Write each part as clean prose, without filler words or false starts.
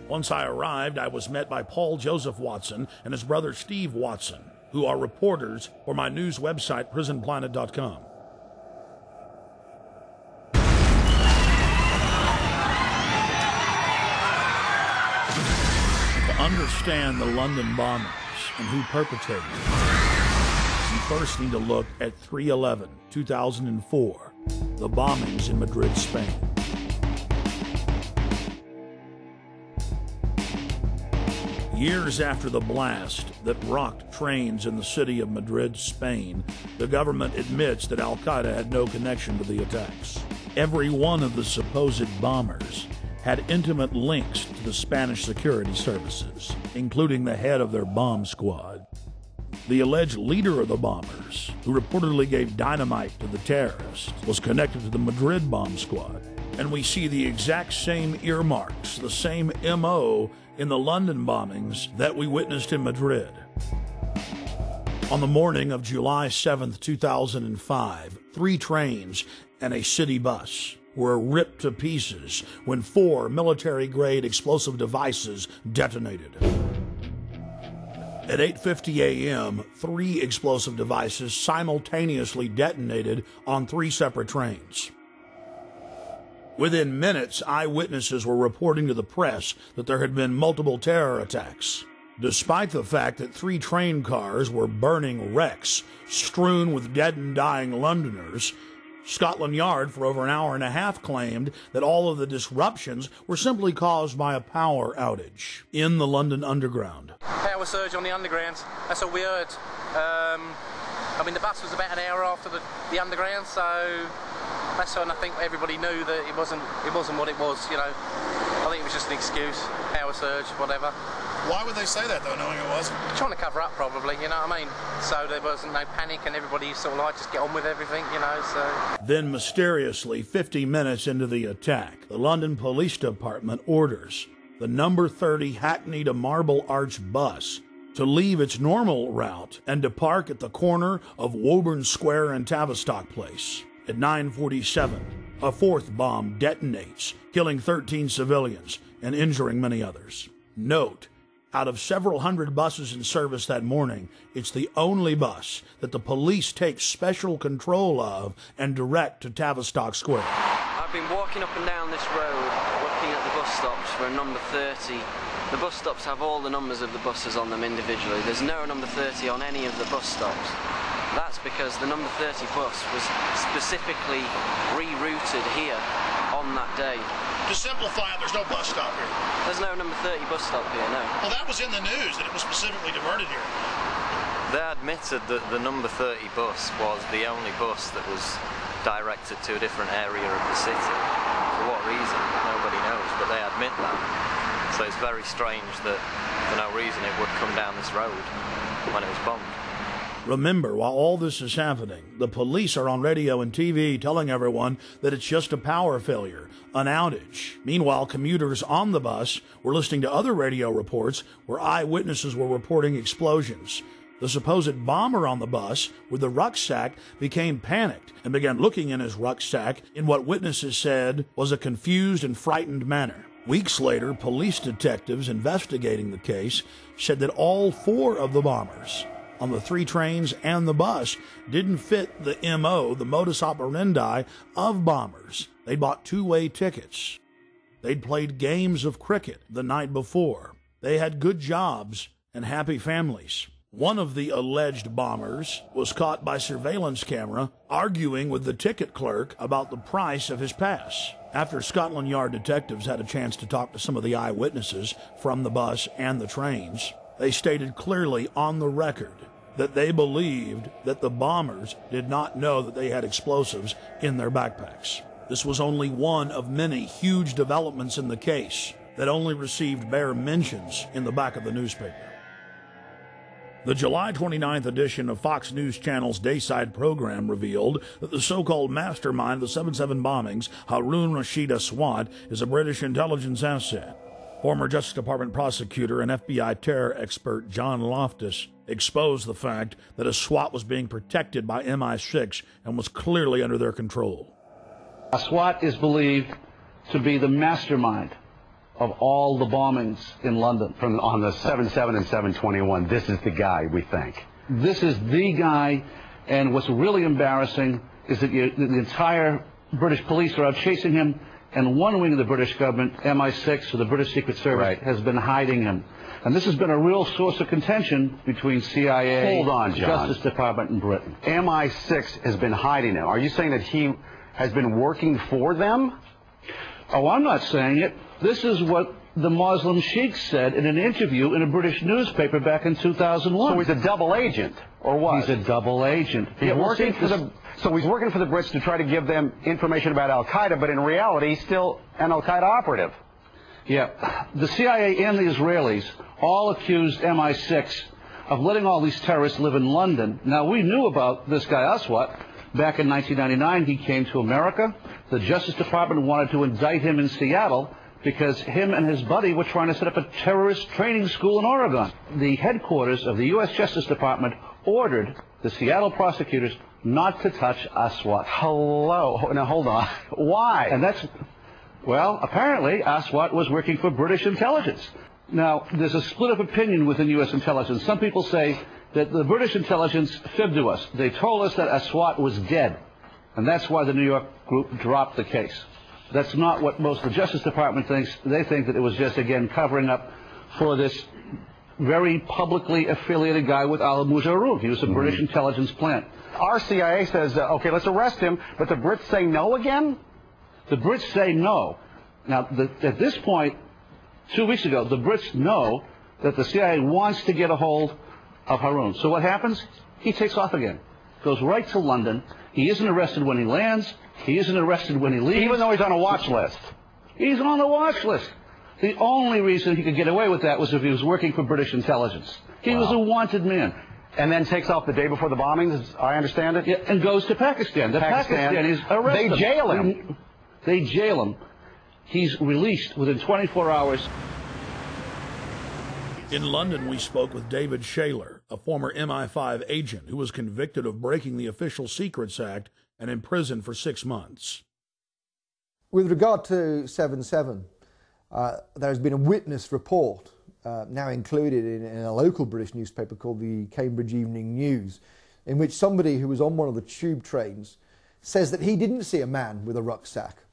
Once I arrived, I was met by Paul Joseph Watson and his brother Steve Watson, who are reporters for my news website, prisonplanet.com. To understand the London bombings and who perpetrated them, you first need to look at 3/11/2004, the bombings in Madrid, Spain. Years after the blast that rocked trains in the city of Madrid, Spain, the government admits that Al-Qaeda had no connection to the attacks. Every one of the supposed bombers had intimate links to the Spanish security services, including the head of their bomb squad. The alleged leader of the bombers, who reportedly gave dynamite to the terrorists, was connected to the Madrid bomb squad. And we see the exact same earmarks, the same MO in the London bombings that we witnessed in Madrid. On the morning of July 7th, 2005, 3 trains and a city bus were ripped to pieces when 4 military-grade explosive devices detonated. At 8:50 a.m., 3 explosive devices simultaneously detonated on 3 separate trains. Within minutes, eyewitnesses were reporting to the press that there had been multiple terror attacks. Despite the fact that 3 train cars were burning wrecks strewn with dead and dying Londoners, Scotland Yard for over an hour and a half claimed that all of the disruptions were simply caused by a power outage in the London Underground. Power surge on the Underground, that's all we heard. I mean, the bus was about an hour after the Underground, so that's when I think everybody knew that it wasn't what it was, you know. I think it was just an excuse, power surge, whatever. Why would they say that, though, knowing it wasn't? Trying to cover up, probably, you know what I mean? So there wasn't no panic and everybody sort of like just get on with everything, you know, so... Then, mysteriously, 50 minutes into the attack, the London Police Department orders the number 30 Hackney to Marble Arch bus to leave its normal route and to park at the corner of Woburn Square and Tavistock Place. At 9:47, a 4th bomb detonates, killing 13 civilians and injuring many others. Note, out of several hundred buses in service that morning, it's the only bus that the police take special control of and direct to Tavistock Square. I've been walking up and down this road, looking at the bus stops for a number 30. The bus stops have all the numbers of the buses on them individually. There's no number 30 on any of the bus stops. That's because the number 30 bus was specifically rerouted here on that day. To simplify it, there's no bus stop here. There's no number 30 bus stop here, no. Well, that was in the news, that it was specifically diverted here. They admitted that the number 30 bus was the only bus that was directed to a different area of the city. For what reason? Nobody knows, but they admit that. So it's very strange that for no reason it would come down this road when it was bombed. Remember, while all this is happening, the police are on radio and TV telling everyone that it's just a power failure, an outage. Meanwhile, commuters on the bus were listening to other radio reports where eyewitnesses were reporting explosions. The supposed bomber on the bus with the rucksack became panicked and began looking in his rucksack in what witnesses said was a confused and frightened manner. Weeks later, police detectives investigating the case said that all 4 of the bombers on the 3 trains and the bus didn't fit the MO, the modus operandi of bombers. They'd bought 2-way tickets. They'd played games of cricket the night before. They had good jobs and happy families. One of the alleged bombers was caught by surveillance camera arguing with the ticket clerk about the price of his pass. After Scotland Yard detectives had a chance to talk to some of the eyewitnesses from the bus and the trains, they stated clearly on the record that they believed that the bombers did not know that they had explosives in their backpacks. This was only one of many huge developments in the case that only received bare mentions in the back of the newspaper. The July 29th edition of Fox News Channel's Dayside program revealed that the so-called mastermind of the 7/7 bombings, Harun Rashid Aswad, is a British intelligence asset. Former Justice Department prosecutor and FBI terror expert John Loftus exposed the fact that Aswad was being protected by MI6 and was clearly under their control. Aswad is believed to be the mastermind of all the bombings in London. On the 7/7 and 7/21, this is the guy, we think. This is the guy, and what's really embarrassing is that the entire British police are out chasing him, and one wing of the British government, MI6, or the British Secret Service, has been hiding him. And this has been a real source of contention between CIA, Hold on, John. Justice Department, and Britain. MI6 has been hiding him. Are you saying that he has been working for them? Oh, I'm not saying it. This is what the Muslim sheikh said in an interview in a British newspaper back in 2001. So he's a double agent, or what? He's a double agent. He's working for the... So he's working for the Brits to try to give them information about Al-Qaeda, but in reality, he's still an Al-Qaeda operative. Yeah. The CIA and the Israelis all accused MI6 of letting all these terrorists live in London. Now, we knew about this guy Aswat. Back in 1999, he came to America. The Justice Department wanted to indict him in Seattle because him and his buddy were trying to set up a terrorist training school in Oregon. The headquarters of the U.S. Justice Department ordered the Seattle prosecutors not to touch Aswat. Hello. Now, hold on. Why? And that's... Well, apparently, Aswat was working for British intelligence. Now, there's a split of opinion within U.S. intelligence. Some people say that the British intelligence fibbed to us. They told us that Aswat was dead, and that's why the New York group dropped the case. That's not what most of the Justice Department thinks. They think that it was just, again, covering up for this very publicly affiliated guy with Al-Mujaroub. He was a British intelligence plant. Our CIA says, okay, let's arrest him, but the Brits say no again? The Brits say no. Now, at this point, 2 weeks ago, the Brits know that the CIA wants to get a hold of Haroun. So what happens? He takes off again. Goes right to London. He isn't arrested when he lands. He isn't arrested when he leaves. Even though he's on a watch list. He's on the watch list. The only reason he could get away with that was if he was working for British intelligence. He was a wanted man. And then takes off the day before the bombings, as I understand it? Yeah, and goes to Pakistan. The Pakistanis arrest him. They jail him. They jail him. He's released within 24 hours. In London, we spoke with David Shaler, a former MI5 agent who was convicted of breaking the Official Secrets Act and imprisoned for 6 months. With regard to 7/7, there has been a witness report now included in a local British newspaper called the Cambridge Evening News, in which somebody who was on one of the tube trains says that he didn't see a man with a rucksack.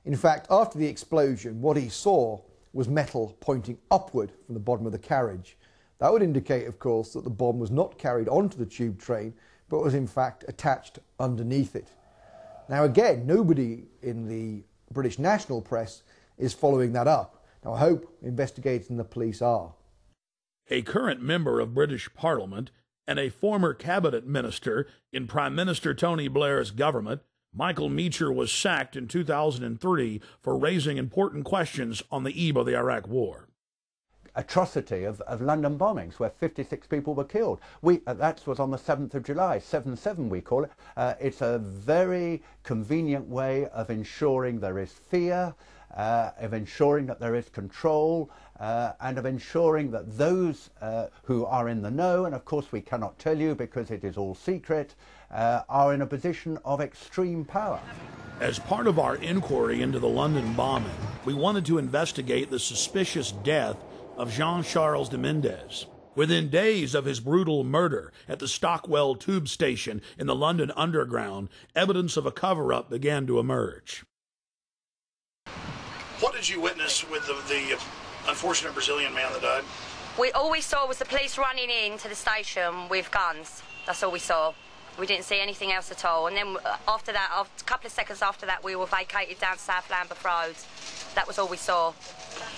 In fact, after the explosion, what he saw was metal pointing upward from the bottom of the carriage. That would indicate, of course, that the bomb was not carried onto the tube train, but was in fact attached underneath it. Now again, nobody in the British national press is following that up. Now I hope investigators and the police are. A current member of British Parliament and a former cabinet minister in Prime Minister Tony Blair's government, Michael Meacher, was sacked in 2003 for raising important questions on the eve of the Iraq War. Atrocity of London bombings where 56 people were killed. That was on the 7th of July, 7/7 we call it. It's a very convenient way of ensuring there is fear, of ensuring that there is control, and of ensuring that those who are in the know, and of course we cannot tell you because it is all secret, are in a position of extreme power. As part of our inquiry into the London bombing, we wanted to investigate the suspicious death of Jean-Charles de Mendes. Within days of his brutal murder at the Stockwell tube station in the London Underground, evidence of a cover-up began to emerge. What did you witness with the unfortunate Brazilian man that died? All we saw was the police running into the station with guns. That's all we saw. We didn't see anything else at all. And then after that, a couple of seconds after that, we were vacated down South Lambeth Road. That was all we saw.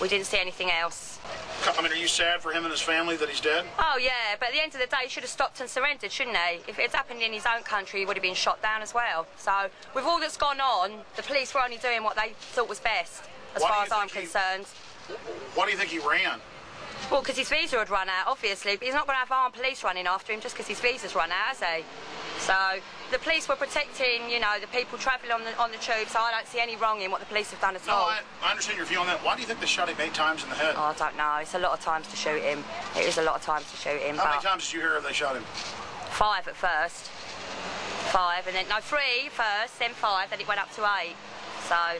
We didn't see anything else. I mean, are you sad for him and his family that he's dead? Oh, yeah, but at the end of the day, he should have stopped and surrendered, shouldn't he? If it's happened in his own country, he would have been shot down as well. So, with all that's gone on, the police were only doing what they thought was best, as far as I'm concerned. Why do you think he ran? Well, because his visa had run out, obviously, but he's not going to have armed police running after him just because his visa's run out, has he? So, the police were protecting, you know, the people travelling on the tube, so I don't see any wrong in what the police have done at all. No, I understand your view on that. Why do you think they shot him 8 times in the head? Oh, I don't know. It's a lot of times to shoot him. It is a lot of times to shoot him. How many times did you hear they shot him? 5 at first. 5, and then, no, 3 first, then 5, then it went up to 8. So...